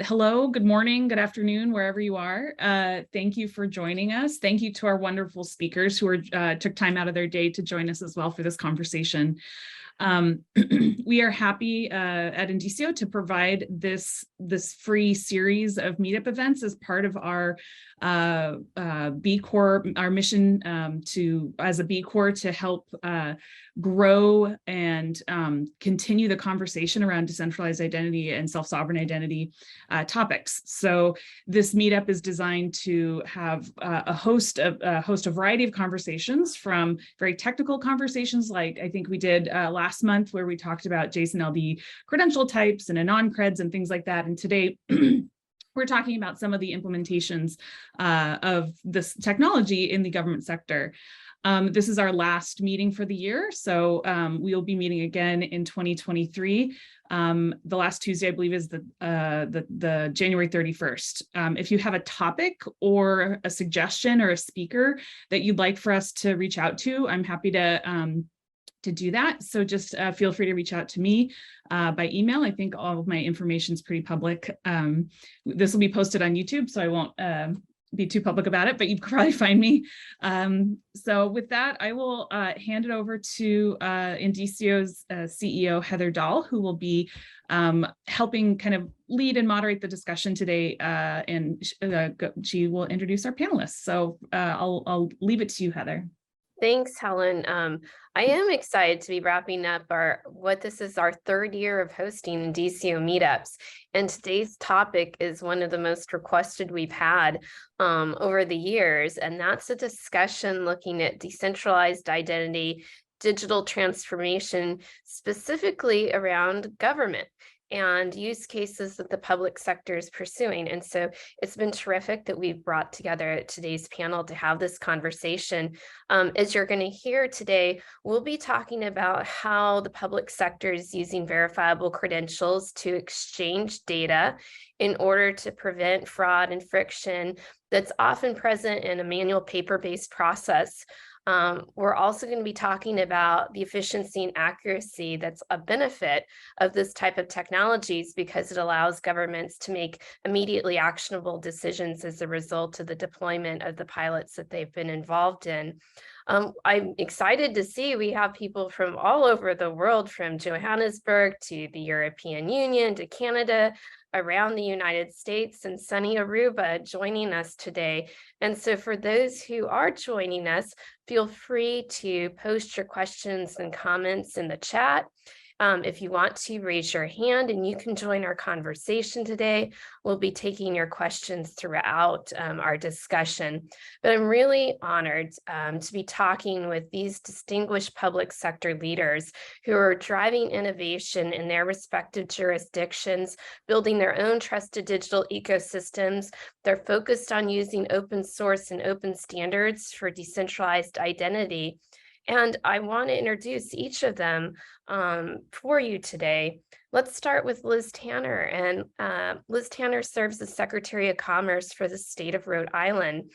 Hello, good morning, good afternoon, wherever you are. Thank you for joining us. Thank you to our wonderful speakers who took time out of their day to join us as well for this conversation. We are happy at Indicio to provide this free series of meetup events as part of our B Corp, our mission as a B Corp to help grow and continue the conversation around decentralized identity and self-sovereign identity topics. So this meetup is designed to have host a variety of conversations, from very technical conversations like I think we did last month, where we talked about JSON-LD credential types and anon-creds and things like that. And today, we're talking about some of the implementations of this technology in the government sector. This is our last meeting for the year, so we'll be meeting again in 2023. The last Tuesday, I believe, is the January 31st. If you have a topic or a suggestion or a speaker that you'd like for us to reach out to, I'm happy to do that. So just feel free to reach out to me by email. I think all of my information is pretty public. This will be posted on YouTube, so I won't be too public about it, but you can probably find me. So with that, I will hand it over to Indicio's CEO, Heather Dahl, who will be helping kind of lead and moderate the discussion today, and she will introduce our panelists. So I'll leave it to you, Heather. Thanks, Helen. I am excited to be wrapping up this is our third year of hosting Indicio meetups. And today's topic is one of the most requested we've had over the years. And that's a discussion looking at decentralized identity, digital transformation, specifically around government and use cases that the public sector is pursuing. And so it's been terrific that we've brought together today's panel to have this conversation. As you're going to hear today, we'll be talking about how the public sector is using verifiable credentials to exchange data in order to prevent fraud and friction that's often present in a manual paper-based process. We're also going to be talking about the efficiency and accuracy that's a benefit of this type of technologies, because it allows governments to make immediately actionable decisions as a result of the deployment of the pilots that they've been involved in. I'm excited to see we have people from all over the world, from Johannesburg to the European Union to Canada, around the United States, and sunny Aruba joining us today. And so for those who are joining us, feel free to post your questions and comments in the chat. If you want to, raise your hand and you can join our conversation today. We'll be taking your questions throughout our discussion. But I'm really honored to be talking with these distinguished public sector leaders who are driving innovation in their respective jurisdictions, building their own trusted digital ecosystems. They're focused on using open source and open standards for decentralized identity. And I want to introduce each of them for you today. Let's start with Liz Tanner. And Liz Tanner serves as Secretary of Commerce for the state of Rhode Island.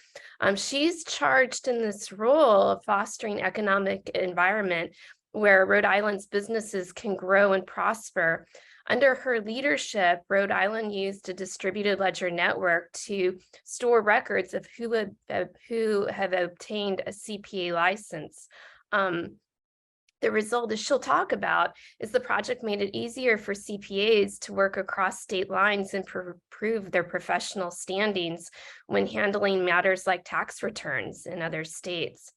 She's charged in this role of fostering economic environment where Rhode Island's businesses can grow and prosper. Under her leadership, Rhode Island used a distributed ledger network to store records of who have obtained a CPA license. The result, as she'll talk about, is the project made it easier for CPAs to work across state lines and prove their professional standings when handling matters like tax returns in other states.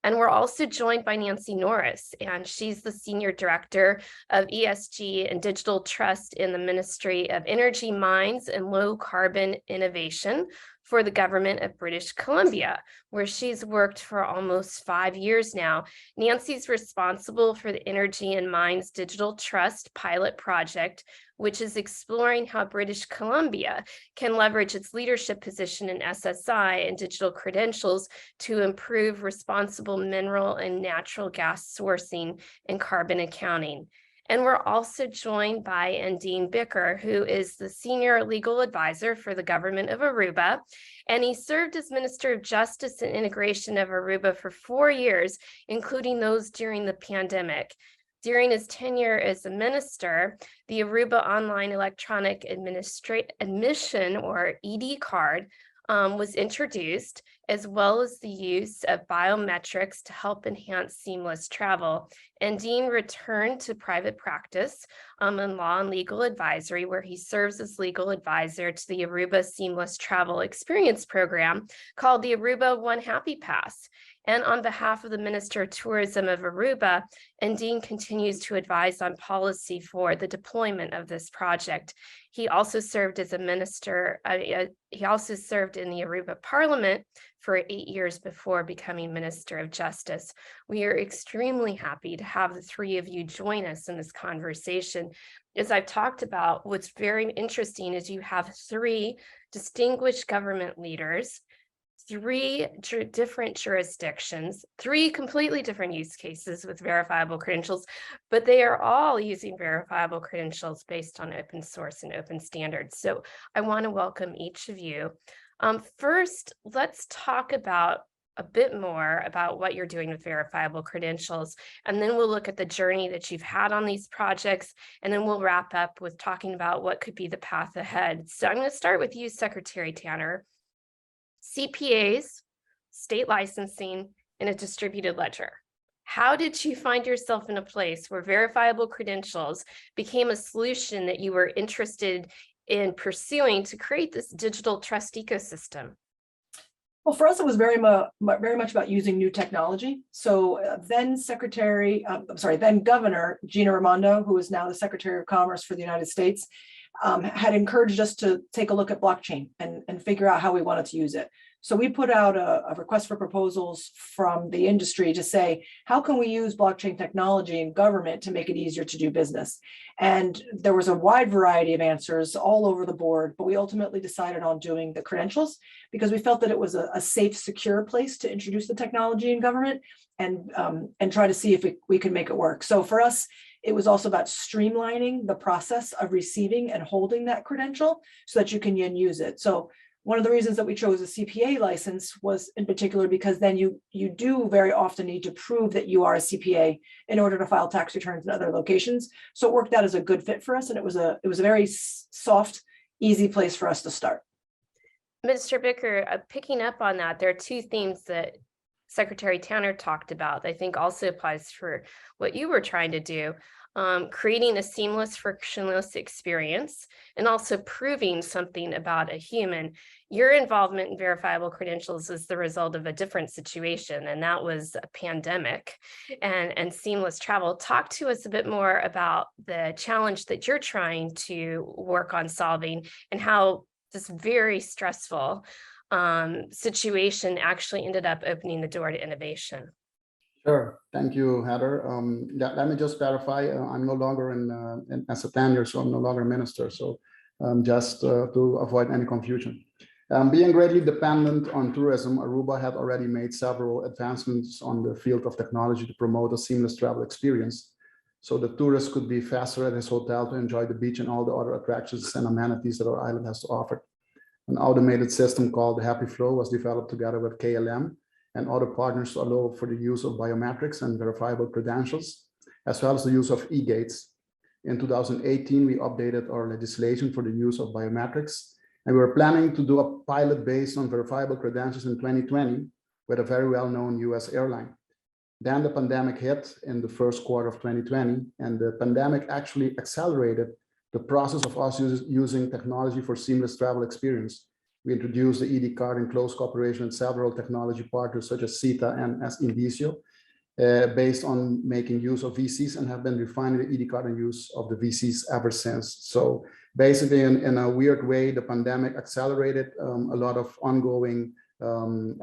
And we're also joined by Nancy Norris, and she's the Senior Director of ESG and Digital Trust in the Ministry of Energy, Mines, and Low Carbon Innovation for the government of British Columbia, where she's worked for almost 5 years now. Nancy's responsible for the Energy and Mines Digital Trust pilot project, which is exploring how British Columbia can leverage its leadership position in SSI and digital credentials to improve responsible mineral and natural gas sourcing and carbon accounting. And we're also joined by Andin Bikker, who is the Senior Legal Advisor for the Government of Aruba. And he served as Minister of Justice and Integration of Aruba for 4 years, including those during the pandemic. During his tenure as a minister, the Aruba Online Electronic Admission, or ED card, was introduced, as well as the use of biometrics to help enhance seamless travel. And Dean returned to private practice in law and legal advisory, where he serves as legal advisor to the Aruba Seamless Travel Experience Program called the Aruba One Happy Pass. And on behalf of the Minister of Tourism of Aruba, Andin continues to advise on policy for the deployment of this project. He also served as a minister, he also served in the Aruba Parliament for 8 years before becoming Minister of Justice. We are extremely happy to have the three of you join us in this conversation. As I've talked about, what's very interesting is you have three distinguished government leaders, three different jurisdictions, three completely different use cases with verifiable credentials, but they are all using verifiable credentials based on open source and open standards. So I want to welcome each of you. First, let's talk about a bit more about what you're doing with verifiable credentials, and then we'll look at the journey that you've had on these projects, and then we'll wrap up with talking about what could be the path ahead. So I'm going to start with you, Secretary Tanner. CPAs, state licensing, and a distributed ledger. How did you find yourself in a place where verifiable credentials became a solution that you were interested in pursuing to create this digital trust ecosystem? Well, for us, it was very much about using new technology. So then Governor Gina Raimondo, who is now the Secretary of Commerce for the United States, had encouraged us to take a look at blockchain and figure out how we wanted to use it. So we put out a request for proposals from the industry to say, how can we use blockchain technology in government to make it easier to do business? And there was a wide variety of answers all over the board, but we ultimately decided on doing the credentials because we felt that it was a safe, secure place to introduce the technology in government and try to see if we could make it work. So for us, it was also about streamlining the process of receiving and holding that credential so that you can then use it. So one of the reasons that we chose a CPA license was in particular because then you do very often need to prove that you are a CPA in order to file tax returns in other locations. So it worked out as a good fit for us, and it was a very soft, easy place for us to start. Mr. Bikker, picking up on that, there are two themes that Secretary Tanner talked about that I think also applies for what you were trying to do. Creating a seamless, frictionless experience, and also proving something about a human. Your involvement in verifiable credentials is the result of a different situation, and that was a pandemic and seamless travel. Talk to us a bit more about the challenge that you're trying to work on solving and how this very stressful situation actually ended up opening the door to innovation. Sure. Thank you, Heather. Let me just clarify. I'm no longer as a tenure, so I'm no longer a minister. So just to avoid any confusion. Being greatly dependent on tourism, Aruba had already made several advancements on the field of technology to promote a seamless travel experience. So the tourist could be faster at his hotel to enjoy the beach and all the other attractions and amenities that our island has to offer. An automated system called the Happy Flow was developed together with KLM and other partners to allow for the use of biometrics and verifiable credentials, as well as the use of e-gates. In 2018, we updated our legislation for the use of biometrics, and we were planning to do a pilot based on verifiable credentials in 2020 with a very well-known US airline. Then the pandemic hit in the first quarter of 2020, and the pandemic actually accelerated the process of us using technology for seamless travel experience. We introduced the ED card in close cooperation with several technology partners such as CETA and as Indicio, based on making use of VCs, and have been refining the ED card and use of the VCs ever since. So basically, in a weird way, the pandemic accelerated a lot of ongoing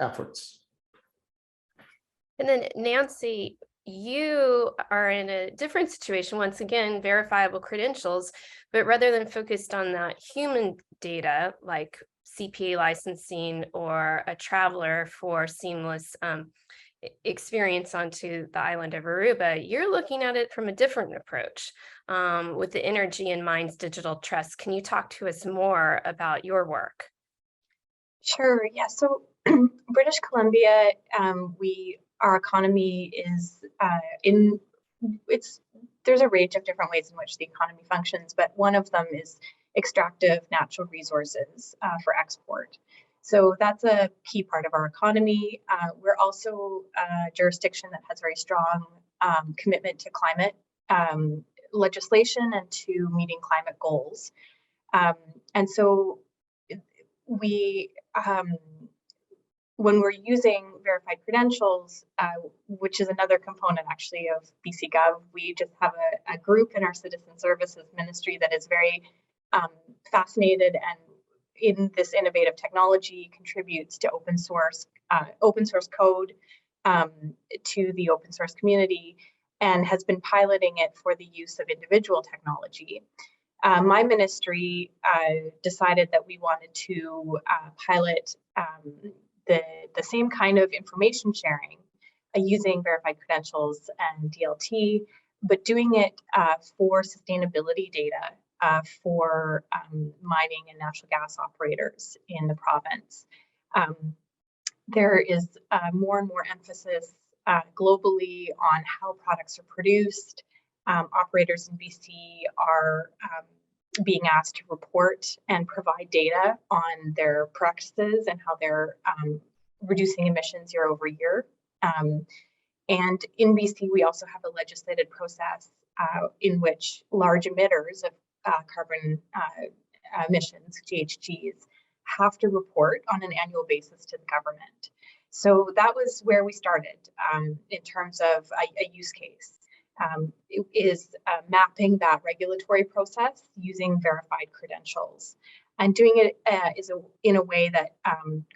efforts. And then Nancy, you are in a different situation, once again, verifiable credentials, but rather than focused on that human data, like CPA licensing or a traveler for seamless experience onto the island of Aruba, you're looking at it from a different approach with the Energy and Minds Digital Trust. Can you talk to us more about your work? Sure, yeah, so British Columbia, our economy is in there's a range of different ways in which the economy functions, but one of them is extractive natural resources for export. So that's a key part of our economy. We're also a jurisdiction that has very strong commitment to climate legislation and to meeting climate goals. And so we, when we're using verified credentials, which is another component actually of BC Gov, we just have a group in our Citizen Services Ministry that is very fascinated and in this innovative technology contributes to open source code to the open source community and has been piloting it for the use of individual technology. My ministry decided that we wanted to pilot the same kind of information sharing using verified credentials and DLT, but doing it for sustainability data for mining and natural gas operators in the province. There is more and more emphasis globally on how products are produced. Operators in BC are being asked to report and provide data on their practices and how they're reducing emissions year over year. And in BC, we also have a legislated process in which large emitters of carbon emissions, GHGs, have to report on an annual basis to the government. So that was where we started in terms of a use case. It is mapping that regulatory process using verified credentials and doing it in a way that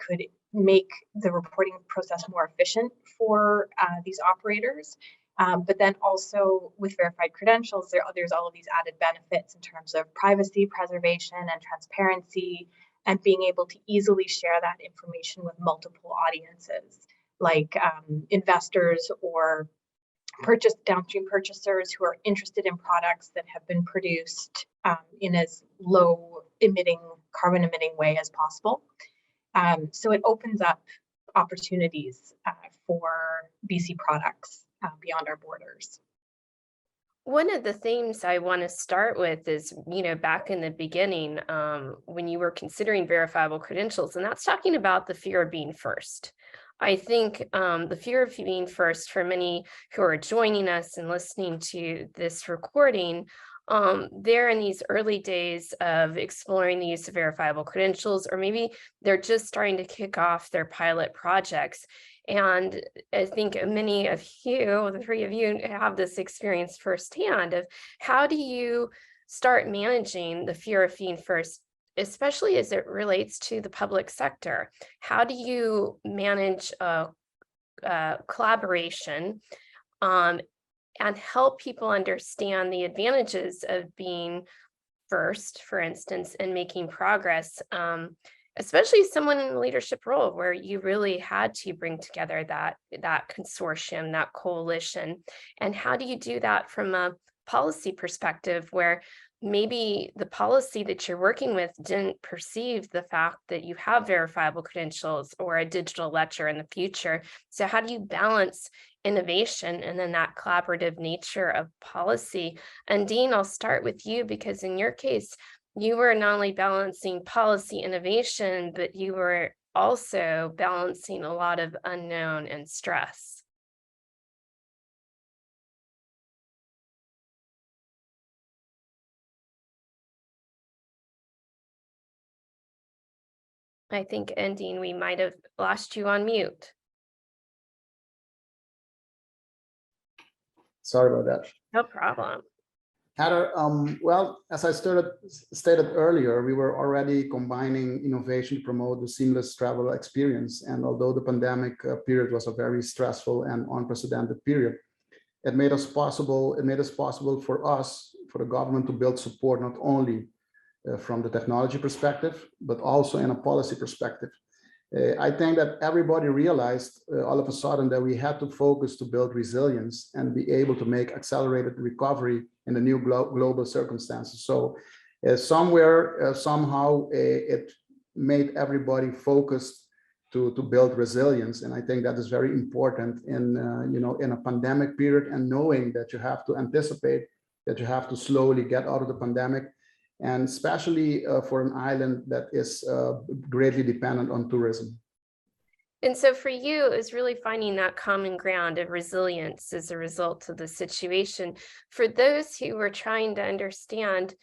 could make the reporting process more efficient for these operators. But then also with verified credentials, there's all of these added benefits in terms of privacy preservation and transparency and being able to easily share that information with multiple audiences like investors or downstream purchasers who are interested in products that have been produced in as low carbon emitting way as possible. So it opens up opportunities for BC products beyond our borders. One of the themes I want to start with is, back in the beginning, when you were considering verifiable credentials, and that's talking about the fear of being first. I think the fear of being first for many who are joining us and listening to this recording, they're in these early days of exploring the use of verifiable credentials, or maybe they're just starting to kick off their pilot projects. And I think many of you, the three of you, have this experience firsthand of how do you start managing the fear of being first, especially as it relates to the public sector. How do you manage collaboration and help people understand the advantages of being first, for instance, and making progress, especially someone in a leadership role where you really had to bring together that consortium, that coalition? And how do you do that from a policy perspective where maybe the policy that you're working with didn't perceive the fact that you have verifiable credentials or a digital ledger in the future? So how do you balance innovation and then that collaborative nature of policy? And Dean, I'll start with you, because in your case, you were not only balancing policy innovation, but you were also balancing a lot of unknown and stress. I think, Andin, we might have lost you on mute. Sorry about that. No problem. Heather, well, as I stated earlier, we were already combining innovation to promote the seamless travel experience. And although the pandemic period was a very stressful and unprecedented period, it made us possible for us, for the government, to build support not only from the technology perspective, but also in a policy perspective. I think that everybody realized all of a sudden that we had to focus to build resilience and be able to make accelerated recovery in the new global circumstances. So somehow it made everybody focused to build resilience. And I think that is very important in, in a pandemic period, and knowing that you have to anticipate, that you have to slowly get out of the pandemic, and especially for an island that is greatly dependent on tourism. And so for you, it's really finding that common ground of resilience as a result of the situation. For those who are trying to understand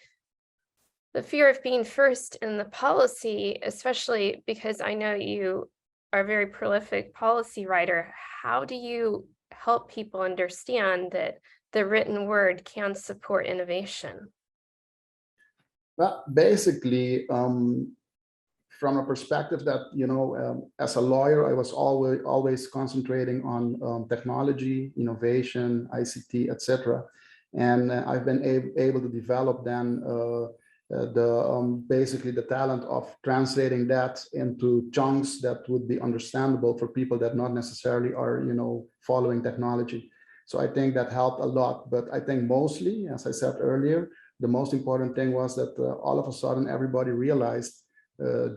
the fear of being first in the policy, especially because I know you are a very prolific policy writer, how do you help people understand that the written word can support innovation? Well, basically, from a perspective that, as a lawyer, I was always concentrating on technology, innovation, ICT, etc. And I've been able to develop then basically the talent of translating that into chunks that would be understandable for people that not necessarily are, following technology. So I think that helped a lot. But I think mostly, as I said earlier, the most important thing was that all of a sudden everybody realized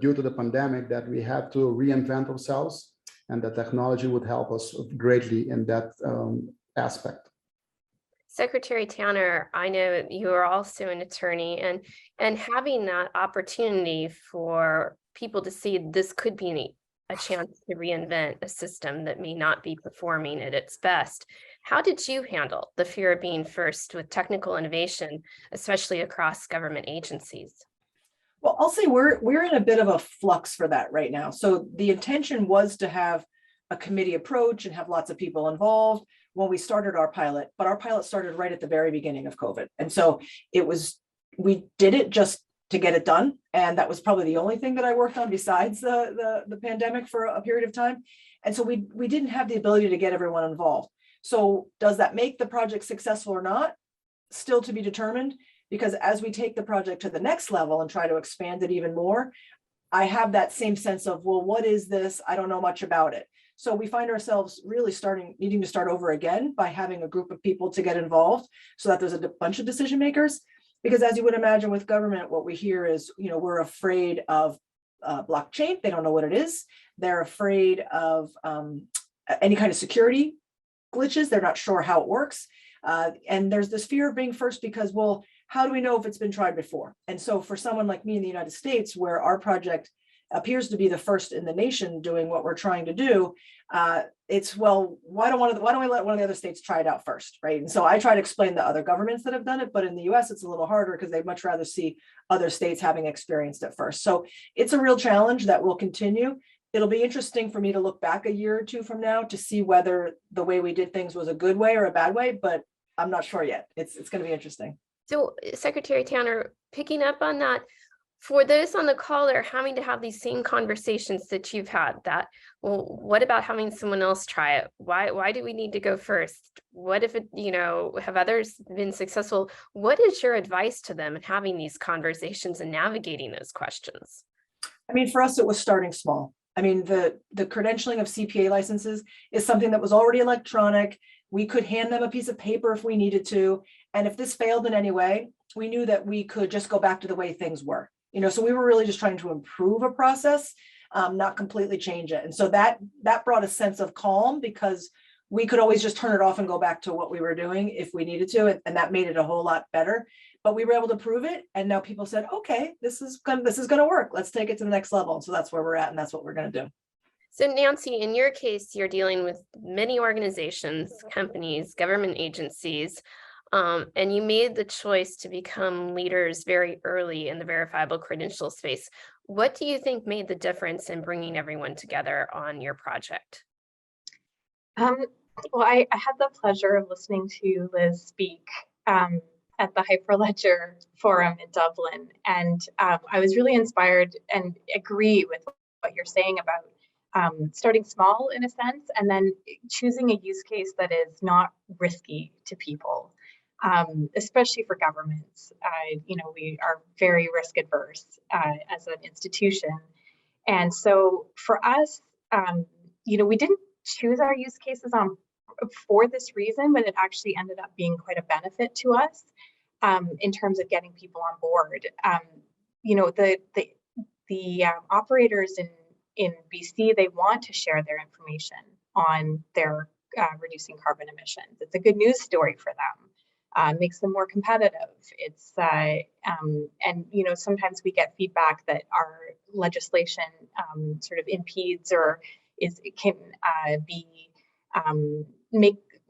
due to the pandemic that we had to reinvent ourselves, and that technology would help us greatly in that aspect. Secretary Tanner, I know you are also an attorney, and having that opportunity for people to see this could be a chance to reinvent a system that may not be performing at its best. How did you handle the fear of being first with technical innovation, especially across government agencies? Well, I'll say we're in a bit of a flux for that right now. So the intention was to have a committee approach and have lots of people involved when we started our pilot, but our pilot started right at the very beginning of COVID. And so we did it just to get it done. And that was probably the only thing that I worked on besides the pandemic for a period of time. And so we didn't have the ability to get everyone involved. So does that make the project successful or not? Still to be determined, because as we take the project to the next level and try to expand it even more, I have that same sense of, well, what is this? I don't know much about it. So we find ourselves really needing to start over again by having a group of people to get involved so that there's a bunch of decision makers. Because as you would imagine with government, what we hear is, we're afraid of blockchain. They don't know what it is. They're afraid of any kind of security glitches. They're not sure how it works. And there's this fear of being first because, well, how do we know if it's been tried before? And so for someone like me in the United States, where our project appears to be the first in the nation doing what we're trying to do, it's, well, why don't we let one of the other states try it out first, right? And so I try to explain to other governments that have done it, but in the US, it's a little harder because they'd much rather see other states having experienced it first. So it's a real challenge that will continue. It'll be interesting for me to look back a year or two from now to see whether the way we did things was a good way or a bad way, but I'm not sure yet. It's going to be interesting. So Secretary Tanner, picking up on that, for those on the call that are having to have these same conversations that you've had, that, well, what about having someone else try it? Why do we need to go first? What if it, have others been successful? What is your advice to them in having these conversations and navigating those questions? I mean, for us, it was starting small. I mean, the credentialing of CPA licenses is something that was already electronic. We could hand them a piece of paper if we needed to. And if this failed in any way, we knew that we could just go back to the way things were. So we were really just trying to improve a process, not completely change it. And so that brought a sense of calm, because we could always just turn it off and go back to what we were doing if we needed to. And that made it a whole lot better. But we were able to prove it. And now people said, okay, this is going to work. Let's take it to the next level. And so that's where we're at. And that's what we're going to do. So Nancy, in your case, you're dealing with many organizations, companies, government agencies, and you made the choice to become leaders very early in the verifiable credential space. What do you think made the difference in bringing everyone together on your project? Well, I had the pleasure of listening to Liz speak at the Hyperledger Forum in Dublin, and I was really inspired and agree with what you're saying about starting small in a sense, and then choosing a use case that is not risky to people, especially for governments. We are very risk adverse as an institution. And so for us, we didn't choose our use cases for this reason, but it actually ended up being quite a benefit to us in terms of getting people on board. The operators in BC, they want to share their information on their reducing carbon emissions. It's a good news story for them. Makes them more competitive. It's and sometimes we get feedback that our legislation sort of impedes or can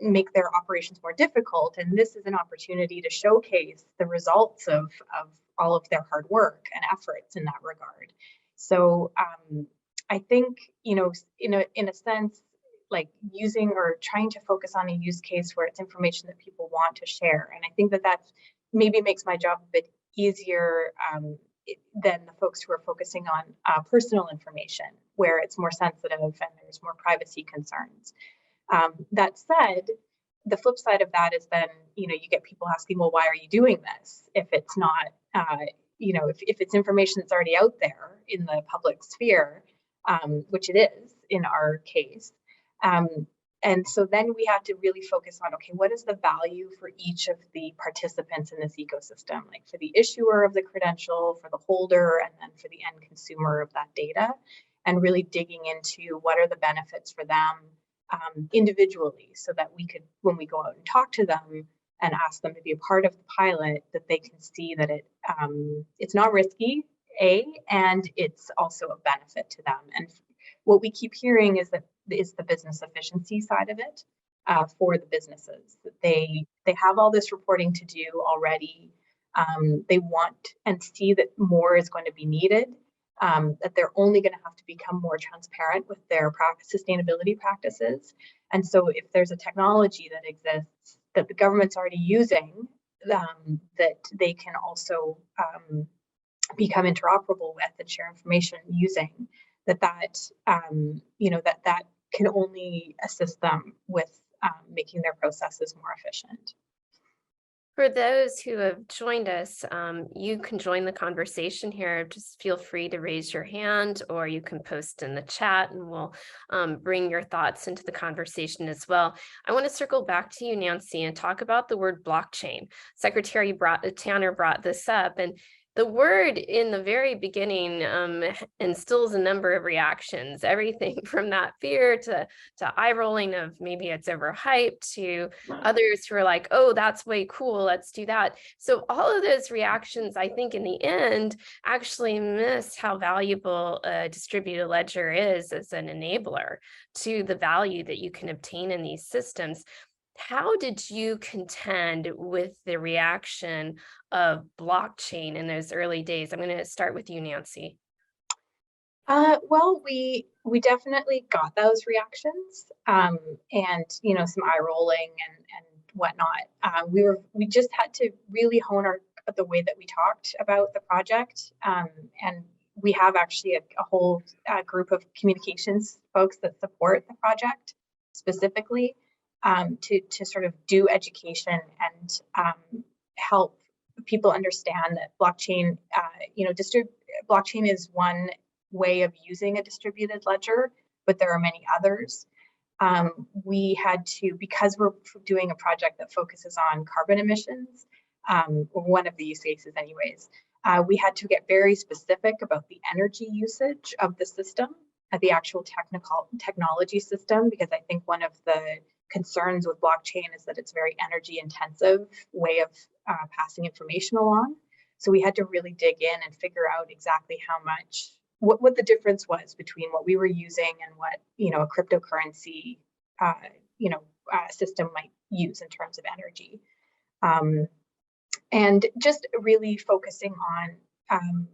make their operations more difficult. And this is an opportunity to showcase the results of all of their hard work and efforts in that regard. So I think, in a sense, like using or trying to focus on a use case where it's information that people want to share. And I think that maybe makes my job a bit easier than the folks who are focusing on personal information, where it's more sensitive and there's more privacy concerns. That said, the flip side of that is then, you get people asking, well, why are you doing this? If it's not, if it's information that's already out there in the public sphere, which it is in our case. And so then we have to really focus on, okay, what is the value for each of the participants in this ecosystem, like for the issuer of the credential, for the holder, and then for the end consumer of that data, and really digging into what are the benefits for them individually, so that we could, when we go out and talk to them and ask them to be a part of the pilot, that they can see that it's not risky, and it's also a benefit to them. And what we keep hearing is that is the business efficiency side of it for the businesses. They have all this reporting to do already. They want and see that more is going to be needed, that they're only going to have to become more transparent with their sustainability practices. And so if there's a technology that exists that the government's already using, that they can also become interoperable with and share information using, that can only assist them with making their processes more efficient. For those who have joined us, you can join the conversation here. Just feel free to raise your hand, or you can post in the chat, and we'll bring your thoughts into the conversation as well. I want to circle back to you, Nancy, and talk about the word blockchain. Secretary Tanner brought this up, and the word in the very beginning instills a number of reactions, everything from that fear to eye rolling of maybe it's overhyped, to others who are like, oh, that's way cool, let's do that. So all of those reactions, I think in the end, actually miss how valuable a distributed ledger is as an enabler to the value that you can obtain in these systems. How did you contend with the reaction of blockchain in those early days? I'm going to start with you, Nancy. Well, we definitely got those reactions, and some eye rolling and whatnot. We just had to really hone the way that we talked about the project, and we have actually a whole group of communications folks that support the project specifically. To sort of do education and help people understand that blockchain, blockchain is one way of using a distributed ledger, but there are many others. We had to, because we're doing a project that focuses on carbon emissions, one of the use cases anyways, we had to get very specific about the energy usage of the system, the actual technology system, because I think one of the concerns with blockchain is that it's a very energy intensive way of passing information along. So we had to really dig in and figure out exactly how much, what the difference was between what we were using and what, a cryptocurrency, system might use in terms of energy. And just really focusing on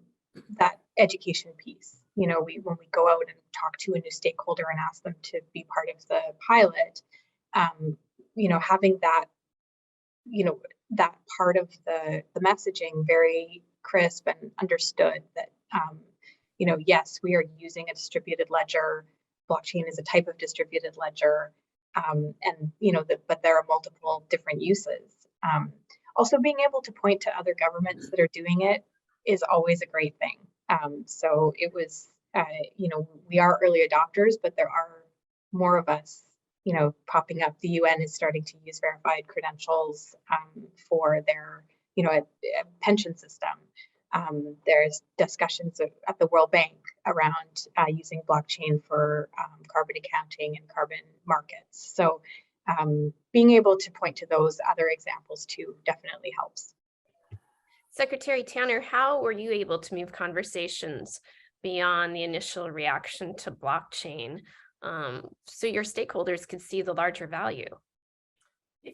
that education piece. When we go out and talk to a new stakeholder and ask them to be part of the pilot, having that, that part of the messaging very crisp and understood that, yes, we are using a distributed ledger. Blockchain is a type of distributed ledger, but there are multiple different uses. Also, being able to point to other governments that are doing it is always a great thing. So it was, we are early adopters, but there are more of us popping up. The UN is starting to use verified credentials for their, a pension system. There's discussions at the World Bank around using blockchain for carbon accounting and carbon markets. So being able to point to those other examples too definitely helps. Secretary Tanner, how were you able to move conversations beyond the initial reaction to blockchain so your stakeholders could see the larger value?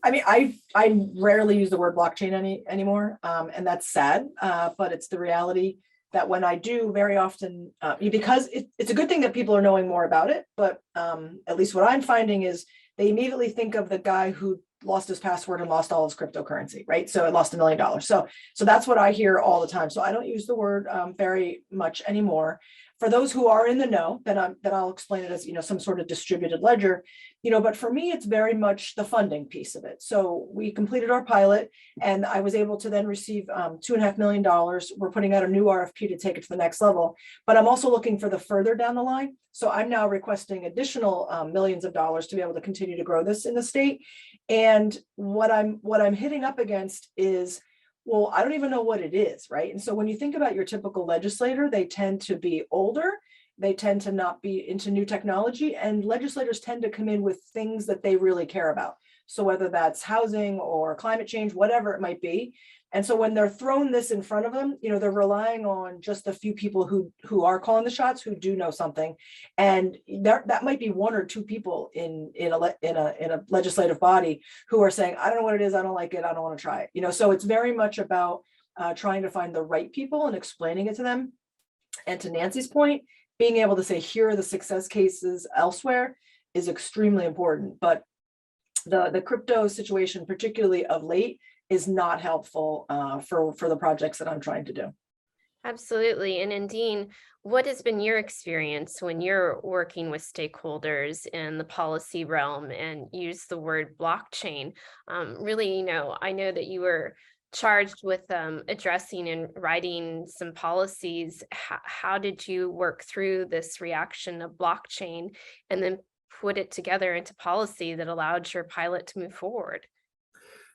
I mean, I rarely use the word blockchain anymore, and that's sad, but it's the reality that when I do, very often, because it's a good thing that people are knowing more about it, but at least what I'm finding is they immediately think of the guy who lost his password and lost all his cryptocurrency, right? So it lost $1 million. So that's what I hear all the time. So I don't use the word very much anymore. For those who are in the know, then I'll explain it as, you know, some sort of distributed ledger, you know, but for me, it's very much the funding piece of it. So we completed our pilot and I was able to then receive $2.5 million. We're putting out a new RFP to take it to the next level, but I'm also looking for the further down the line. So I'm now requesting additional millions of dollars to be able to continue to grow this in the state. And what I'm hitting up against is, well, I don't even know what it is, right? And so when you think about your typical legislator, they tend to be older, they tend to not be into new technology, and legislators tend to come in with things that they really care about. So whether that's housing or climate change, whatever it might be. And so when they're thrown this in front of them, you know, they're relying on just a few people who are calling the shots, who do know something. And that might be one or two people in a legislative body who are saying, I don't know what it is, I don't like it, I don't want to try it. You know, so it's very much about trying to find the right people and explaining it to them. And to Nancy's point, being able to say, here are the success cases elsewhere is extremely important. But the crypto situation, particularly of late, is not helpful for the projects that I'm trying to do. Absolutely. And Andin, what has been your experience when you're working with stakeholders in the policy realm and use the word blockchain? Really, you know, I know that you were charged with addressing and writing some policies. How did you work through this reaction of blockchain and then put it together into policy that allowed your pilot to move forward?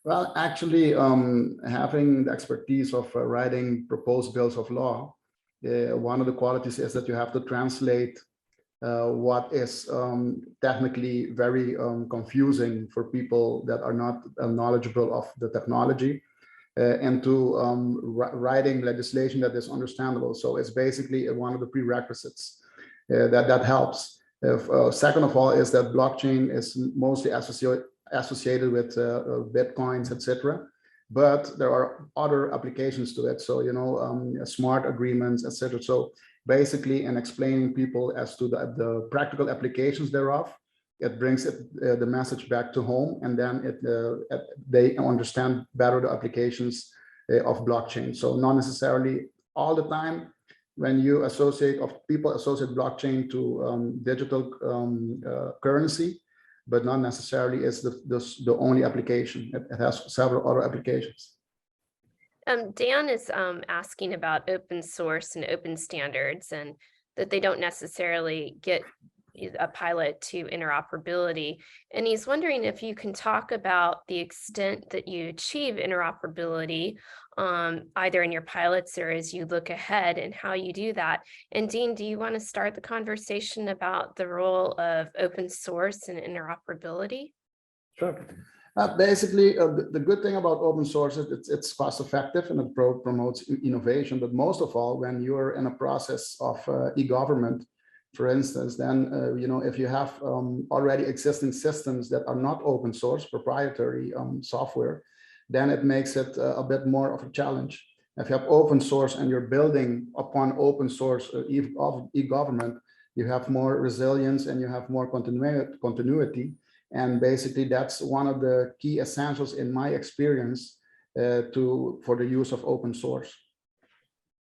Well, actually, having the expertise of writing proposed bills of law, one of the qualities is that you have to translate what is technically very confusing for people that are not knowledgeable of the technology into writing legislation that is understandable. So it's basically one of the prerequisites that helps. Second of all is that blockchain is mostly associated with Bitcoins, etc. But there are other applications to it. So, you know, smart agreements, etc. So basically, in explaining people as to the practical applications thereof, it brings the message back to home, and then they understand better the applications of blockchain. So not necessarily all the time when you people associate blockchain to digital currency, but not necessarily is the only application. It has several other applications. Dan is asking about open source and open standards, and that they don't necessarily get a pilot to interoperability. And he's wondering if you can talk about the extent that you achieve interoperability, either in your pilots or as you look ahead, and how you do that. And Dean, do you want to start the conversation about the role of open source and interoperability? Sure. Basically, the good thing about open source is it's cost effective and it promotes innovation. But most of all, when you're in a process of e-government, for instance, then, you know, if you have already existing systems that are not open source, proprietary software, then it makes it a bit more of a challenge. If you have open source and you're building upon open source e-government, you have more resilience and you have more continuity. And basically, that's one of the key essentials in my experience for the use of open source.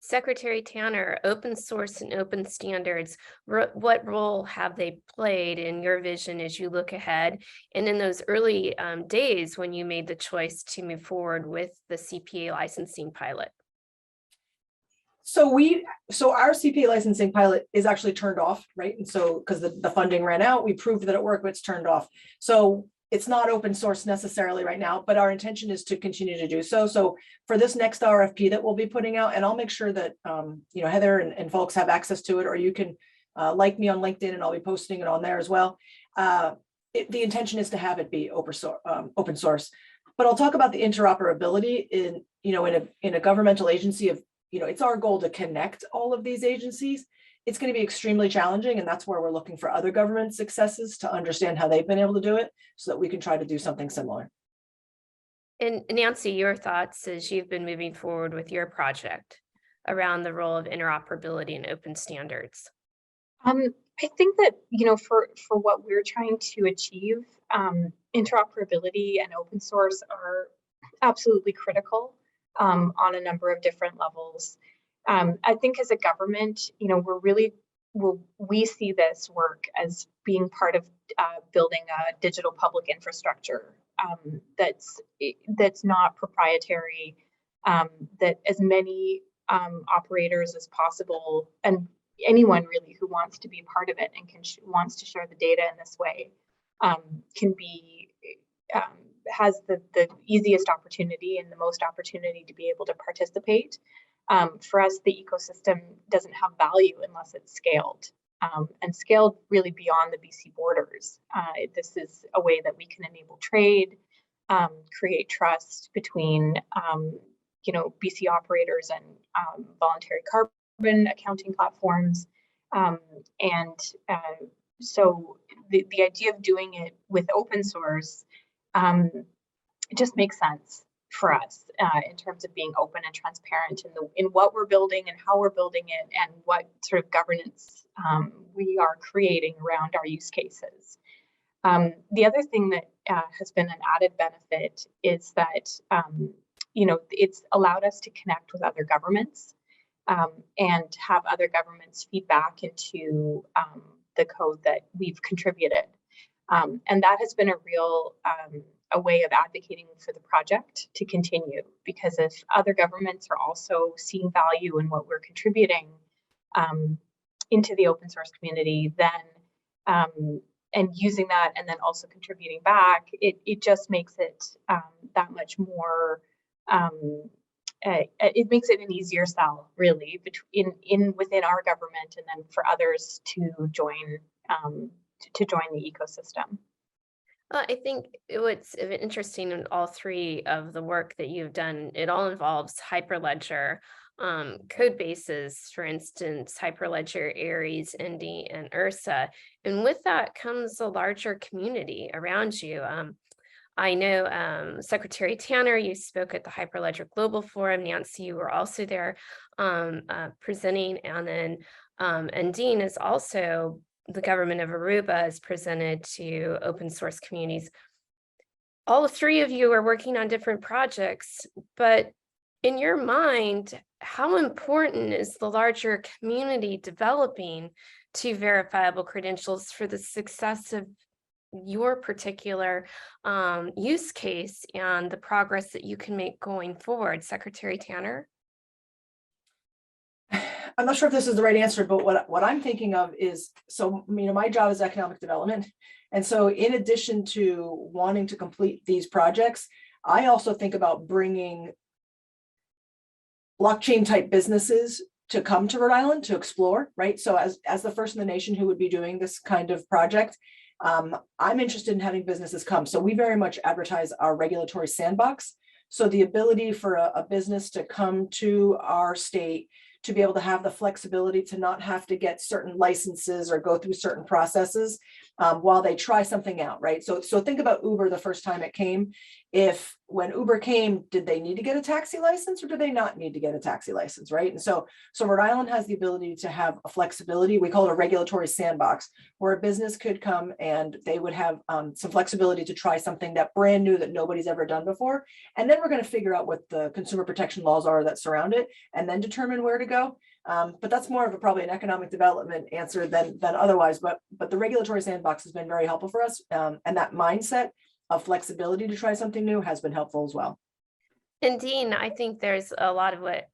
Secretary Tanner, open source and open standards, what role have they played in your vision as you look ahead? And in those early days when you made the choice to move forward with the CPA licensing pilot? So our CPA licensing pilot is actually turned off, right? And so because the funding ran out, we proved that it worked, but it's turned off. So it's not open source necessarily right now, but our intention is to continue to do so. So for this next RFP that we'll be putting out, and I'll make sure that Heather and folks have access to it, or you can like me on LinkedIn, and I'll be posting it on there as well. The intention is to have it be open source. But I'll talk about the interoperability in a governmental agency of, it's our goal to connect all of these agencies. It's going to be extremely challenging, and that's where we're looking for other government successes to understand how they've been able to do it so that we can try to do something similar. And Nancy, your thoughts as you've been moving forward with your project around the role of interoperability and open standards? I think that, for what we're trying to achieve, interoperability and open source are absolutely critical on a number of different levels. I think as a government, we see this work as being part of building a digital public infrastructure that's not proprietary, that as many operators as possible, and anyone really who wants to be part of it and wants to share the data in this way has the easiest opportunity and the most opportunity to be able to participate. For us, the ecosystem doesn't have value unless it's scaled, and scaled really beyond the BC borders. This is a way that we can enable trade, create trust between BC operators and voluntary carbon accounting platforms. So the idea of doing it with open source just makes sense for us in terms of being open and transparent in what we're building and how we're building it, and what sort of governance we are creating around our use cases. The other thing that has been an added benefit is that it's allowed us to connect with other governments and have other governments feedback into the code that we've contributed. And that has been a real a way of advocating for the project to continue, because if other governments are also seeing value in what we're contributing into the open source community, then and using that and then also contributing back, it just makes it that much more, it makes it an easier sell, really, within our government, and then for others to join the ecosystem. I think what's interesting in all three of the work that you've done, it all involves Hyperledger code bases, for instance, Hyperledger, Aries, Indy, and Ursa. And with that comes a larger community around you. I know Secretary Tanner, you spoke at the Hyperledger Global Forum. Nancy, you were also there presenting. And then Andin is also, the government of Aruba is presented to open source communities. All three of you are working on different projects, but in your mind, how important is the larger community developing to verifiable credentials for the success of your particular use case and the progress that you can make going forward? Secretary Tanner? I'm not sure if this is the right answer, but what I'm thinking of is, so, my job is economic development. And so in addition to wanting to complete these projects, I also think about bringing blockchain type businesses to come to Rhode Island to explore, right? So as the first in the nation who would be doing this kind of project, I'm interested in having businesses come. So we very much advertise our regulatory sandbox. So the ability for a business to come to our state, to be able to have the flexibility to not have to get certain licenses or go through certain processes while they try something out, right? So think about Uber the first time it came. When Uber came, did they need to get a taxi license or do they not need to get a taxi license, right? And so Rhode Island has the ability to have a flexibility. We call it a regulatory sandbox, where a business could come and they would have some flexibility to try something that brand new that nobody's ever done before. And then we're going to figure out what the consumer protection laws are that surround it and then determine where to go. But that's more of probably an economic development answer than otherwise. But the regulatory sandbox has been very helpful for us. And that mindset of flexibility to try something new has been helpful as well. And Dean, I think there's a lot of what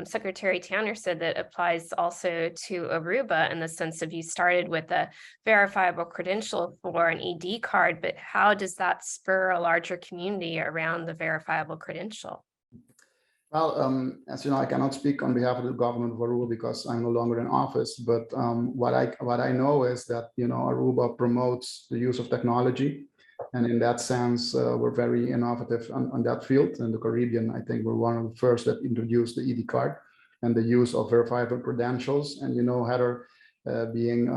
Secretary Tanner said that applies also to Aruba, in the sense of you started with a verifiable credential for an ED card, but how does that spur a larger community around the verifiable credential? Well, as you know, I cannot speak on behalf of the government of Aruba because I'm no longer in office. But what I know is that, you know, Aruba promotes the use of technology, and in that sense, we're very innovative on that field. In the Caribbean, I think we're one of the first that introduced the ED card and the use of verifiable credentials. And you know, Heather, being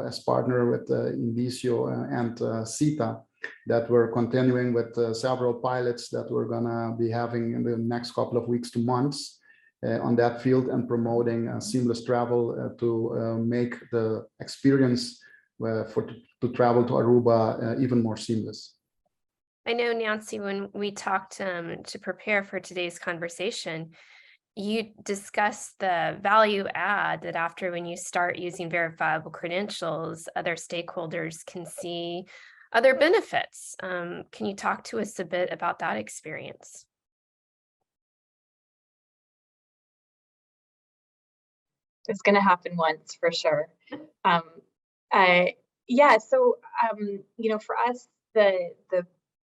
as partner with Indicio and CETA, that we're continuing with several pilots that we're gonna be having in the next couple of weeks to months on that field, and promoting seamless travel to make the experience to travel to Aruba even more seamless. I know, Nancy, when we talked to prepare for today's conversation, you discussed the value add that after when you start using verifiable credentials, other stakeholders can see other benefits. Can you talk to us a bit about that experience? It's going to happen once for sure. Yeah, so you know, for us,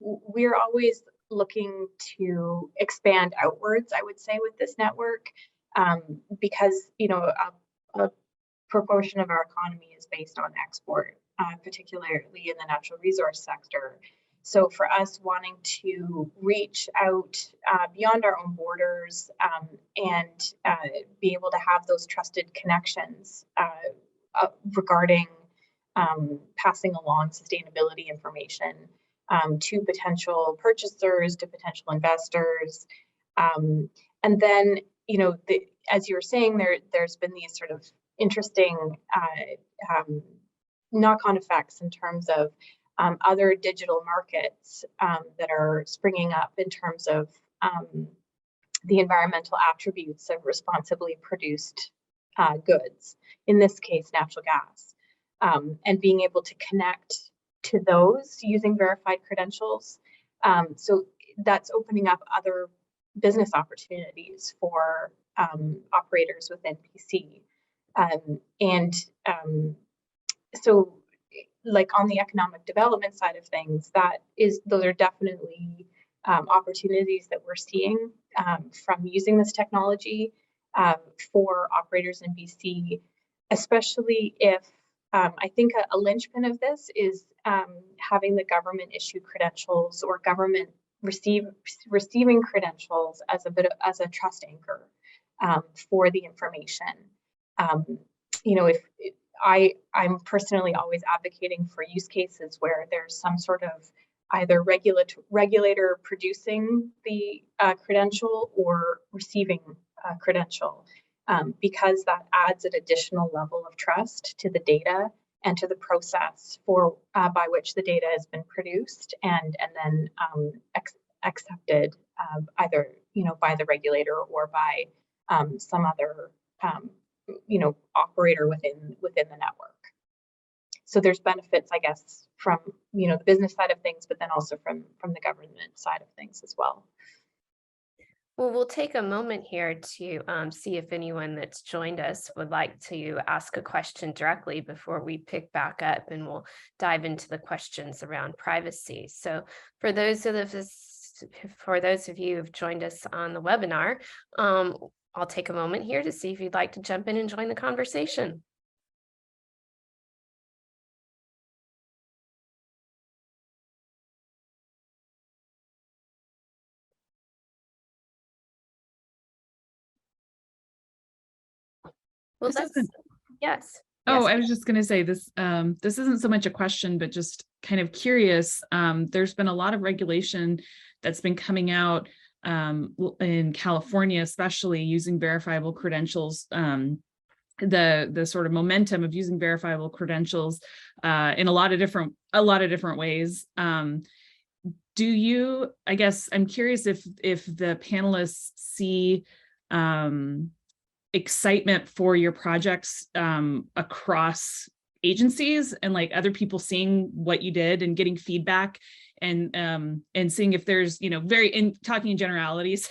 we're always looking to expand outwards, I would say, with this network, because, you know, a proportion of our economy is based on export, particularly in the natural resource sector. So for us wanting to reach out beyond our own borders and be able to have those trusted connections regarding passing along sustainability information to potential purchasers, to potential investors. And then, you know, as you were saying, there's been these sort of interesting knock-on effects in terms of other digital markets that are springing up in terms of the environmental attributes of responsibly produced goods, in this case, natural gas, and being able to connect to those using verified credentials. So that's opening up other business opportunities for operators within PC. So like on the economic development side of things, those are definitely opportunities that we're seeing from using this technology for operators in BC, especially if I think a linchpin of this is having the government issue credentials, or government receiving credentials as a trust anchor for the information. You know, I'm personally always advocating for use cases where there's some sort of either regulator producing the credential or receiving a credential, because that adds an additional level of trust to the data and to the process by which the data has been produced and then accepted either, you know, by the regulator or by some other you know, operator within the network. So there's benefits, I guess, from, you know, the business side of things, but then also from the government side of things as well. Well, we'll take a moment here to see if anyone that's joined us would like to ask a question directly before we pick back up, and we'll dive into the questions around privacy. So for those of you who've joined us on the webinar, I'll take a moment here to see if you'd like to jump in and join the conversation. Well, yes. Oh, I was just going to say this. This isn't so much a question, but just kind of curious. There's been a lot of regulation that's been coming out in California, especially using verifiable credentials. The sort of momentum of using verifiable credentials in a lot of different ways. Do you? I guess I'm curious if the panelists see excitement for your projects across agencies, and like other people seeing what you did and getting feedback and seeing if there's, talking in generalities,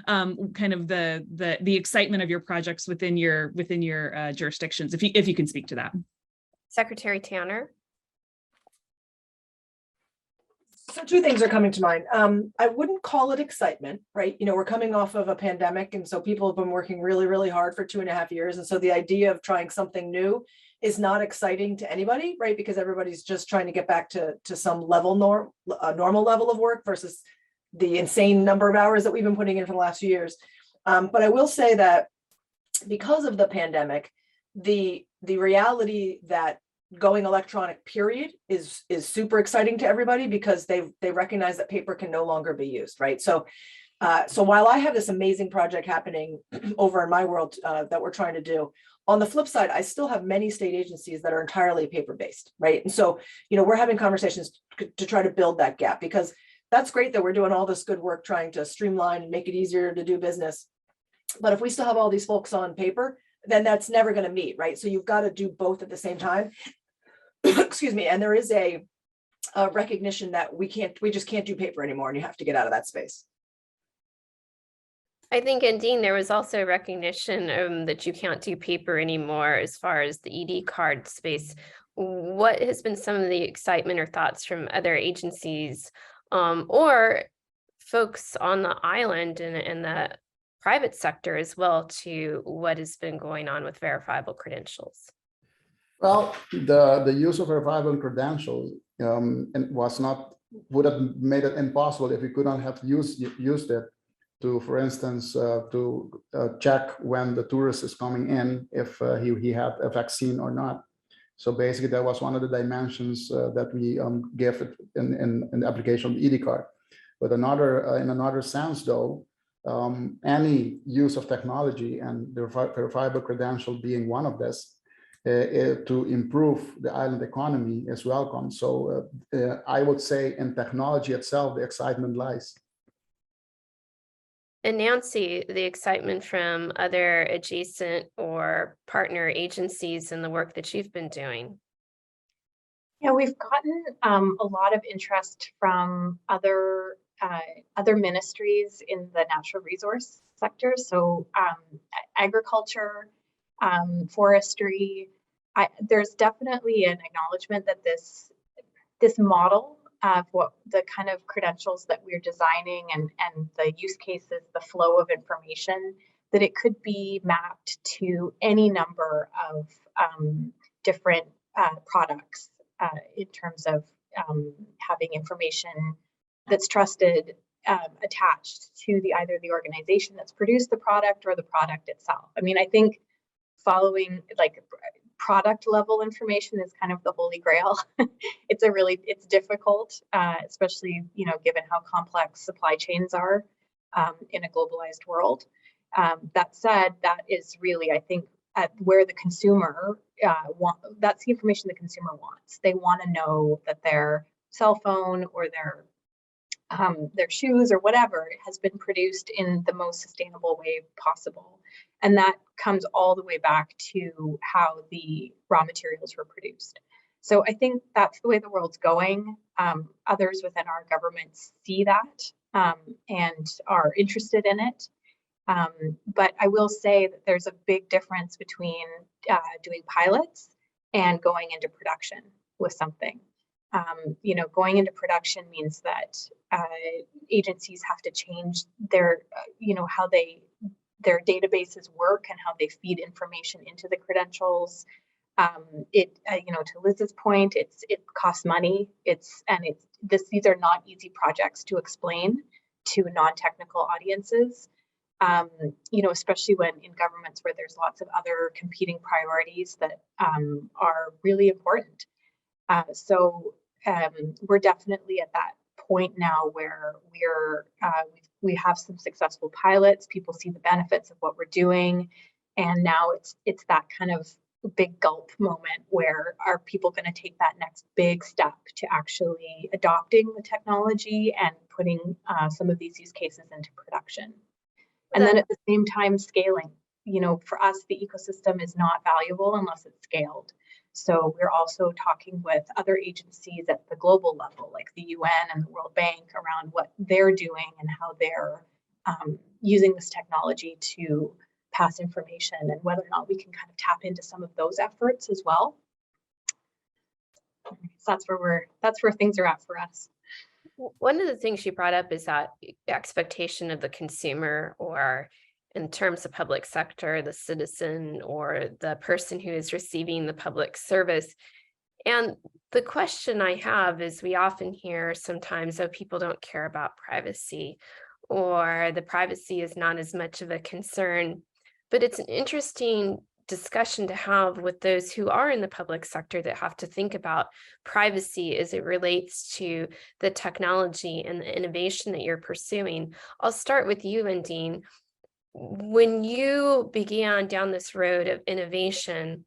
kind of the excitement of your projects within your jurisdictions, if you can speak to that. Secretary Tanner. So two things are coming to mind. I wouldn't call it excitement, right? We're coming off of a pandemic, and so people have been working really, really hard for 2.5 years. And so the idea of trying something new is not exciting to anybody, right? Because everybody's just trying to get back to some normal level of work versus the insane number of hours that we've been putting in for the last few years. But I will say that because of the pandemic, the reality that going electronic period is super exciting to everybody, because they recognize that paper can no longer be used, right? So while I have this amazing project happening over in my world that we're trying to do, on the flip side, I still have many state agencies that are entirely paper-based, right? And so, we're having conversations to try to build that gap, because that's great that we're doing all this good work trying to streamline and make it easier to do business. But if we still have all these folks on paper, then that's never going to meet, right? So you've got to do both at the same time. Excuse me. And there is a recognition that we just can't do paper anymore, and you have to get out of that space. I think, Andin, there was also recognition that you can't do paper anymore as far as the ED card space. What has been some of the excitement or thoughts from other agencies or folks on the island and the private sector as well to what has been going on with verifiable credentials? Well, the use of verifiable credentials would have made it impossible if we could not have used it to, for instance, to check when the tourist is coming in, if he had a vaccine or not. So basically, that was one of the dimensions that we gave it in the application of the ED card. But in another sense, though, any use of technology, and the verifiable credential being one of this, to improve the island economy is welcome. So I would say in technology itself, the excitement lies. And Nancy, the excitement from other adjacent or partner agencies and the work that you've been doing. Yeah, we've gotten a lot of interest from other ministries in the natural resource sector. So agriculture, forestry. There's definitely an acknowledgement that this model of what the kind of credentials that we're designing and the use cases, the flow of information, that it could be mapped to any number of different products in terms of having information that's trusted attached to either the organization that's produced the product or the product itself. I mean, I think following product level information is kind of the holy grail. It's difficult, especially, given how complex supply chains are in a globalized world. That said, that is really, I think, at where the consumer that's the information the consumer wants. They want to know that their cell phone or their shoes or whatever has been produced in the most sustainable way possible. And that comes all the way back to how the raw materials were produced. So I think that's the way the world's going. Others within our governments see that and are interested in it. But I will say that there's a big difference between doing pilots and going into production with something. Going into production means that agencies have to change their, how their databases work and how they feed information into the credentials. To Liz's point, it costs money. These are not easy projects to explain to non-technical audiences. Especially when in governments where there's lots of other competing priorities that are really important. So we're definitely at that point now where we have some successful pilots. People see the benefits of what we're doing, and now it's that kind of big gulp moment where are people going to take that next big step to actually adopting the technology and putting some of these use cases into production. And then at the same time, scaling. For us, the ecosystem is not valuable unless it's scaled. So we're also talking with other agencies at the global level, like the UN and the World Bank, around what they're doing and how they're using this technology to pass information, and whether or not we can kind of tap into some of those efforts as well. So that's where things are at for us. One of the things you brought up is that expectation of the consumer, or in terms of public sector, the citizen or the person who is receiving the public service. And the question I have is, we often hear sometimes, oh, people don't care about privacy, or the privacy is not as much of a concern. But it's an interesting discussion to have with those who are in the public sector that have to think about privacy as it relates to the technology and the innovation that you're pursuing. I'll start with you, Andin. When you began down this road of innovation,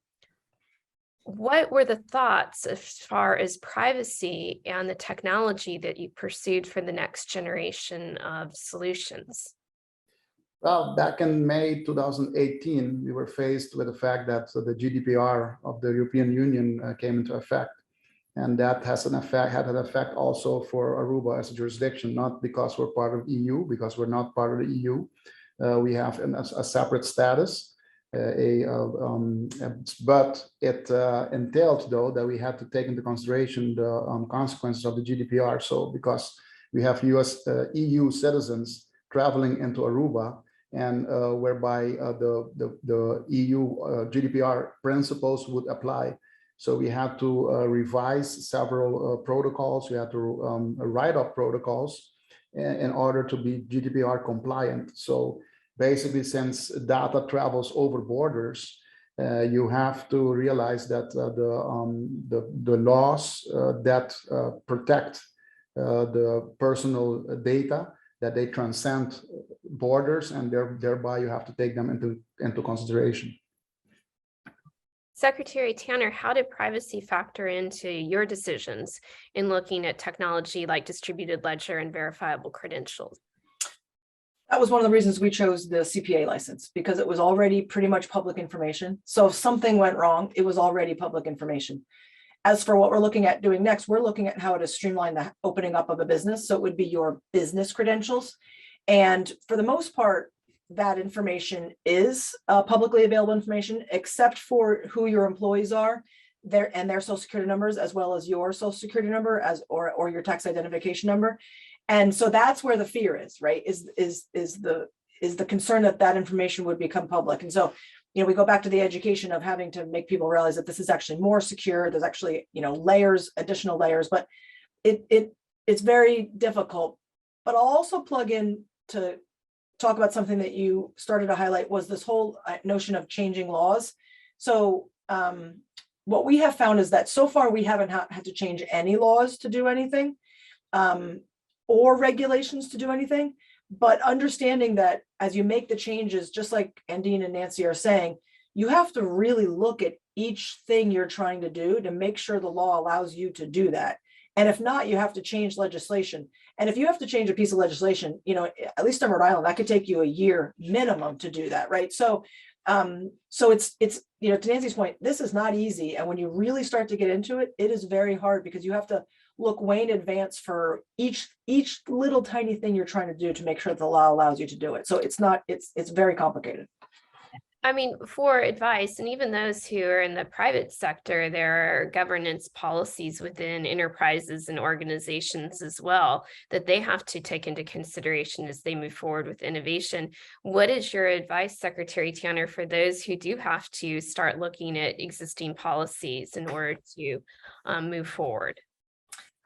what were the thoughts as far as privacy and the technology that you pursued for the next generation of solutions? Well, back in May 2018, we were faced with the fact that the GDPR of the European Union came into effect. And that has an effect, had an effect also for Aruba as a jurisdiction, not because we're part of EU, because we're not part of the EU. We have a separate status, but it entailed, though, that we had to take into consideration the consequences of the GDPR. So because we have EU citizens traveling into Aruba, and whereby the EU GDPR principles would apply. So we had to revise several protocols. We had to write up protocols in order to be GDPR compliant. So basically, since data travels over borders, you have to realize that the laws that protect the personal data, that they transcend borders, and thereby you have to take them into consideration. Secretary Tanner, how did privacy factor into your decisions in looking at technology like distributed ledger and verifiable credentials? That was one of the reasons we chose the CPA license, because it was already pretty much public information. So if something went wrong, it was already public information. As for what we're looking at doing next, we're looking at how to streamline the opening up of a business. So it would be your business credentials. And for the most part, that information is publicly available information, except for who your employees are, their social security numbers, as well as your social security number or your tax identification number. And so that's where the fear is, right? Is the concern that information would become public. And so, we go back to the education of having to make people realize that this is actually more secure. There's actually, additional layers, but it's very difficult. But I'll also plug in to talk about something that you started to highlight, was this whole notion of changing laws. So what we have found is that so far we haven't had to change any laws to do anything, or regulations to do anything. But understanding that as you make the changes, just like Andin and Nancy are saying, you have to really look at each thing you're trying to do to make sure the law allows you to do that. And if not, you have to change legislation. And if you have to change a piece of legislation, at least in Rhode Island, that could take you a year minimum to do that, right? So it's to Nancy's point, this is not easy. And when you really start to get into it, it is very hard, because you have to look way in advance for each little tiny thing you're trying to do to make sure that the law allows you to do it. So it's very complicated. I mean, for advice, and even those who are in the private sector, there are governance policies within enterprises and organizations as well that they have to take into consideration as they move forward with innovation. What is your advice, Secretary Tanner, for those who do have to start looking at existing policies in order to move forward?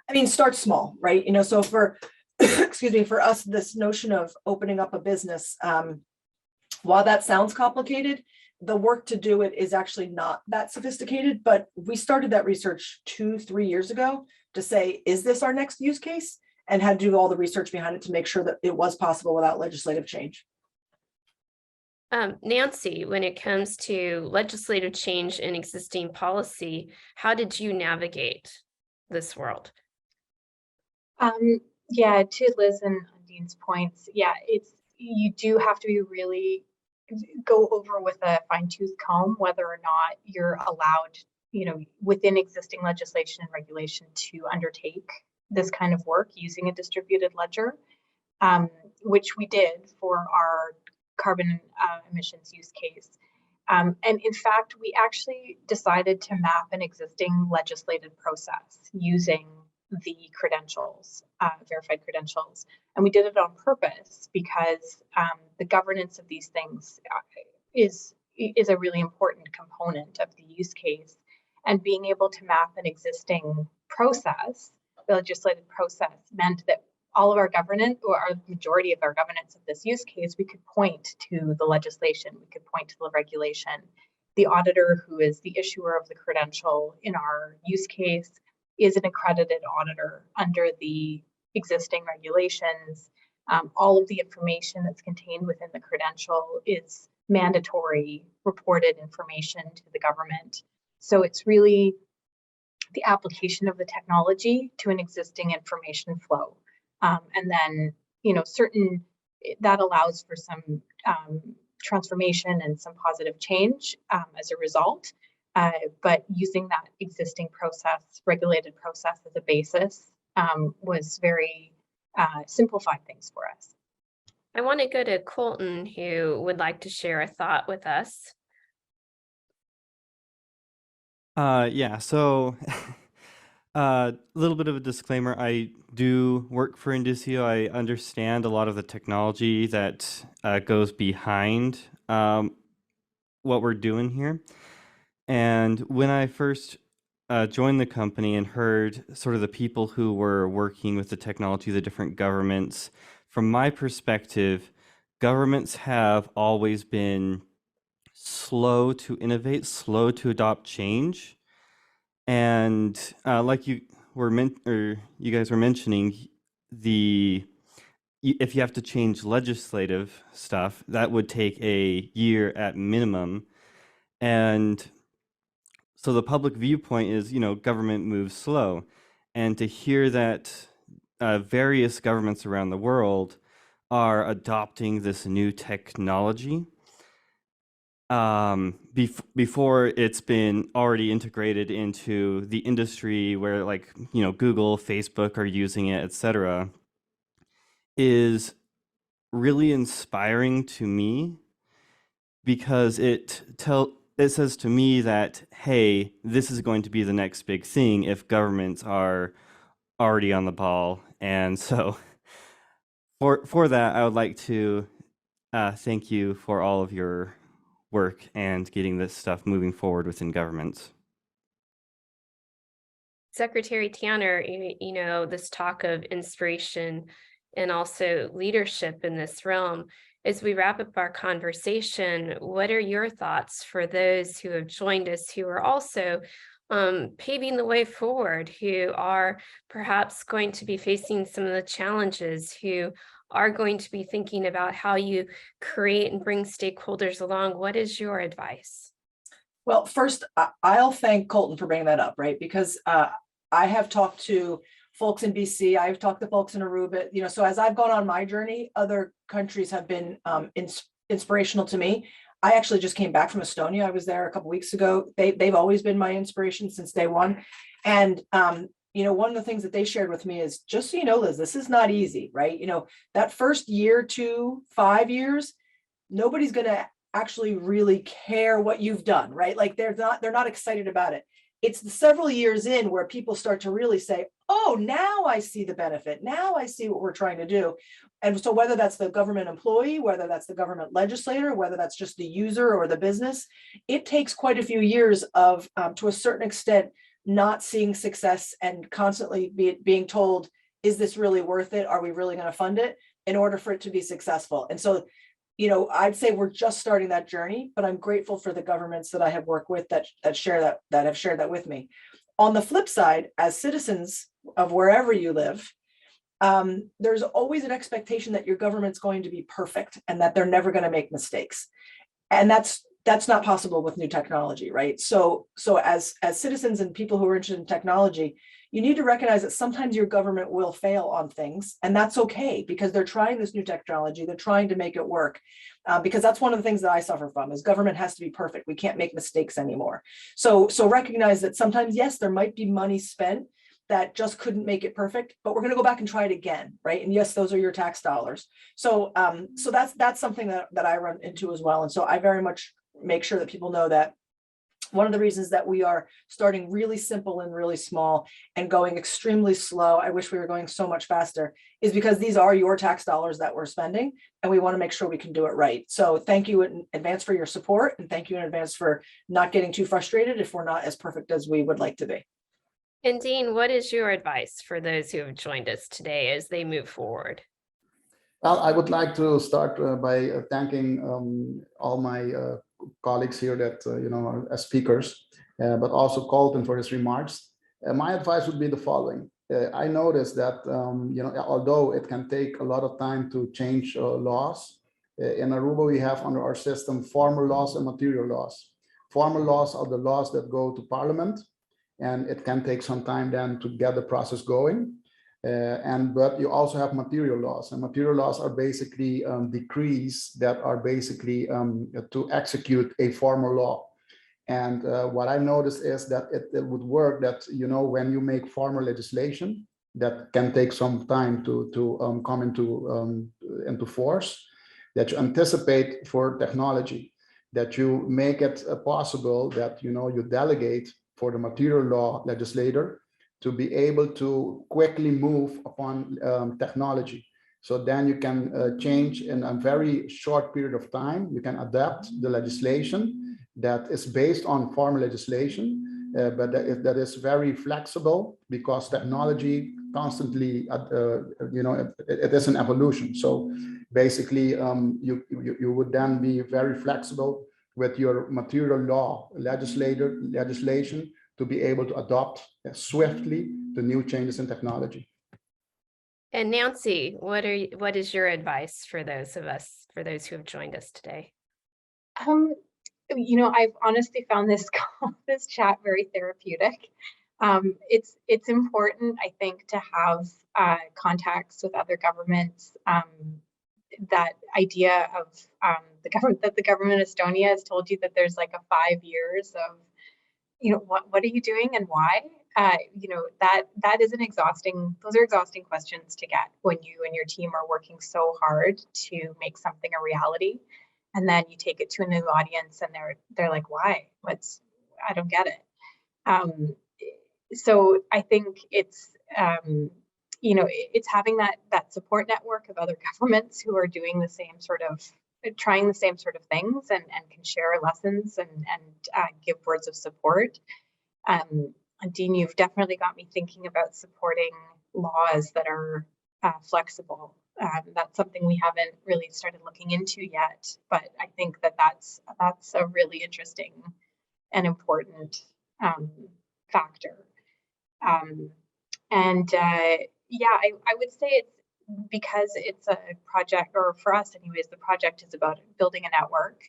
I mean, start small, right? So for, for us, this notion of opening up a business, while that sounds complicated, the work to do it is actually not that sophisticated. But we started that research 2-3 years ago to say, is this our next use case? And had to do all the research behind it to make sure that it was possible without legislative change. Nancy, when it comes to legislative change in existing policy, how did you navigate this world? Yeah, to Liz and Andin's points, you do have to be really go over with a fine-tooth comb whether or not you're allowed, within existing legislation and regulation to undertake this kind of work using a distributed ledger, which we did for our carbon emissions use case. And in fact, we actually decided to map an existing legislated process using the credentials, verified credentials. And we did it on purpose because the governance of these things is a really important component of the use case. And being able to map an existing process, the legislative process, meant that all of our governance, or our majority of our governance of this use case, we could point to the legislation, we could point to the regulation. The auditor, who is the issuer of the credential in our use case, is an accredited auditor under the existing regulations. All of the information that's contained within the credential is mandatory reported information to the government. So it's really the application of the technology to an existing information flow. And then, that allows for some transformation and some positive change as a result. But using that existing process, regulated process as a basis was very simplified things for us. I want to go to Colton, who would like to share a thought with us. So a little bit of a disclaimer. I do work for Indicio. I understand a lot of the technology that goes behind what we're doing here. And when I first joined the company and heard sort of the people who were working with the technology, the different governments, from my perspective, governments have always been slow to innovate, slow to adopt change. And like you guys were mentioning, if you have to change legislative stuff, that would take a year at minimum. And so the public viewpoint is, government moves slow. And to hear that various governments around the world are adopting this new technology before it's been already integrated into the industry where Google, Facebook are using it, etc., is really inspiring to me, because it says to me that, hey, this is going to be the next big thing if governments are already on the ball. And so for that, I would like to thank you for all of your work and getting this stuff moving forward within governments. Secretary Tanner, this talk of inspiration and also leadership in this realm. As we wrap up our conversation, what are your thoughts for those who have joined us who are also paving the way forward, who are perhaps going to be facing some of the challenges, who are going to be thinking about how you create and bring stakeholders along? What is your advice? Well, first, I'll thank Colton for bringing that up, right? Because I have talked to folks in BC, I've talked to folks in Aruba, so as I've gone on my journey, other countries have been inspirational to me. I actually just came back from Estonia. I was there a couple of weeks ago. They've always been my inspiration since day one. And one of the things that they shared with me is, just so you know, Liz, this is not easy, right? That first year, 2, 5 years, nobody's going to actually really care what you've done, right? Like they're not excited about it. It's the several years in where people start to really say, oh, now I see the benefit. Now I see what we're trying to do. And so whether that's the government employee, whether that's the government legislator, whether that's just the user or the business, it takes quite a few years of, to a certain extent, not seeing success and constantly being told, is this really worth it? Are we really going to fund it, in order for it to be successful? And so, I'd say we're just starting that journey, but I'm grateful for the governments that I have worked with that have shared that with me. On the flip side, as citizens of wherever you live, there's always an expectation that your government's going to be perfect and that they're never going to make mistakes. And that's That's not possible with new technology, right? So as citizens and people who are interested in technology, you need to recognize that sometimes your government will fail on things, and that's okay, because they're trying this new technology, they're trying to make it work, because that's one of the things that I suffer from, is government has to be perfect. We can't make mistakes anymore. So recognize that sometimes, yes, there might be money spent that just couldn't make it perfect, but we're going to go back and try it again, right? And yes, those are your tax dollars. So that's something that I run into as well. And so I very much make sure that people know that one of the reasons that we are starting really simple and really small and going extremely slow, I wish we were going so much faster, is because these are your tax dollars that we're spending, and we want to make sure we can do it right. So thank you in advance for your support, and thank you in advance for not getting too frustrated if we're not as perfect as we would like to be. And Dean, what is your advice for those who have joined us today as they move forward? Well, I would like to start by thanking all my colleagues here that are as speakers, but also Colton for his remarks. My advice would be the following. I noticed that although it can take a lot of time to change laws, in Aruba we have under our system formal laws and material laws. Formal laws are the laws that go to Parliament, and it can take some time then to get the process going. But you also have material laws, and material laws are basically decrees that are basically to execute a formal law. And what I noticed is that it would work that, when you make formal legislation that can take some time to come into force, that you anticipate for technology, that you make it possible that, you delegate for the material law legislator to be able to quickly move upon technology. So then you can change in a very short period of time. You can adapt the legislation that is based on formal legislation, but that is very flexible, because technology constantly, it is an evolution. So basically, you would then be very flexible with your material law legislation to be able to adopt swiftly the new changes in technology. And Nancy, what is your advice for those who have joined us today? I've honestly found this chat very therapeutic. It's important, I think, to have contacts with other governments. That idea of the government of Estonia has told you that there's like a 5 years of, what are you doing and why? That is those are exhausting questions to get when you and your team are working so hard to make something a reality. And then you take it to a new audience and they're like, why? I don't get it. So I think it's, it's having that support network of other governments who are doing the same trying the same sort of things and can share lessons and give words of support. Dean, you've definitely got me thinking about supporting laws that are flexible. That's something we haven't really started looking into yet, but I think that's a really interesting and important factor. I would say it's because it's a project, or for us anyways, the project is about building a network.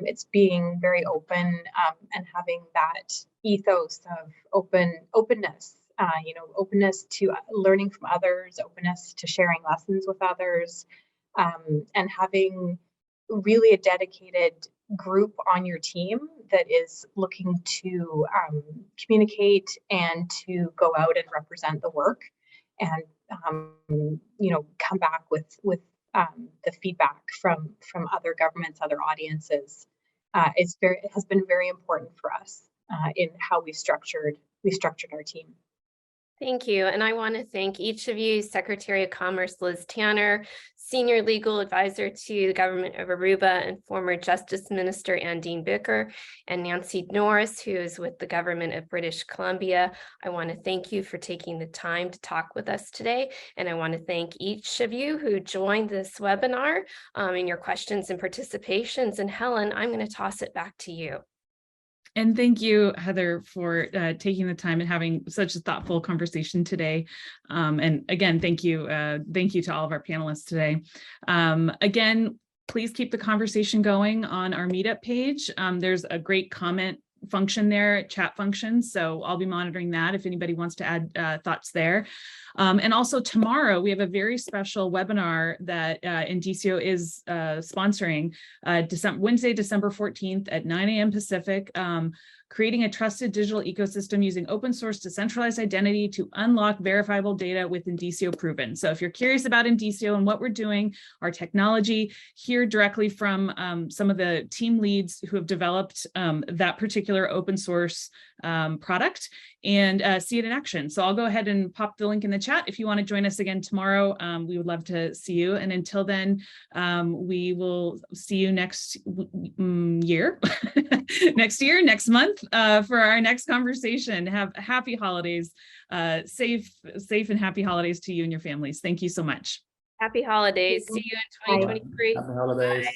It's being very open and having that ethos of openness, openness to learning from others, openness to sharing lessons with others, and having really a dedicated group on your team that is looking to communicate and to go out and represent the work and come back with the feedback from other governments, other audiences. It has been very important for us in how we structured our team. Thank you. And I want to thank each of you, Secretary of Commerce Liz Tanner, Senior Legal Advisor to the Government of Aruba and former Justice Minister Andin Bikker, and Nancy Norris, who is with the Government of British Columbia. I want to thank you for taking the time to talk with us today. And I want to thank each of you who joined this webinar in your questions and participations. And Helen, I'm going to toss it back to you. And thank you, Heather, for taking the time and having such a thoughtful conversation today. And again, thank you to all of our panelists today. Again, please keep the conversation going on our meetup page. There's a great comment function there, chat function. So I'll be monitoring that if anybody wants to add thoughts there. And also tomorrow, we have a very special webinar that Indicio is sponsoring Wednesday, December 14th at 9 a.m. Pacific. Creating a trusted digital ecosystem using open source decentralized identity to unlock verifiable data with Indicio Proven. So if you're curious about Indicio and what we're doing, our technology, hear directly from some of the team leads who have developed that particular open source product and see it in action. So I'll go ahead and pop the link in the chat. If you want to join us again tomorrow, we would love to see you. And until then, we will see you next year, next month for our next conversation. Have happy holidays, safe and happy holidays to you and your families. Thank you so much. Happy holidays. See you in 2023. Happy holidays. Bye.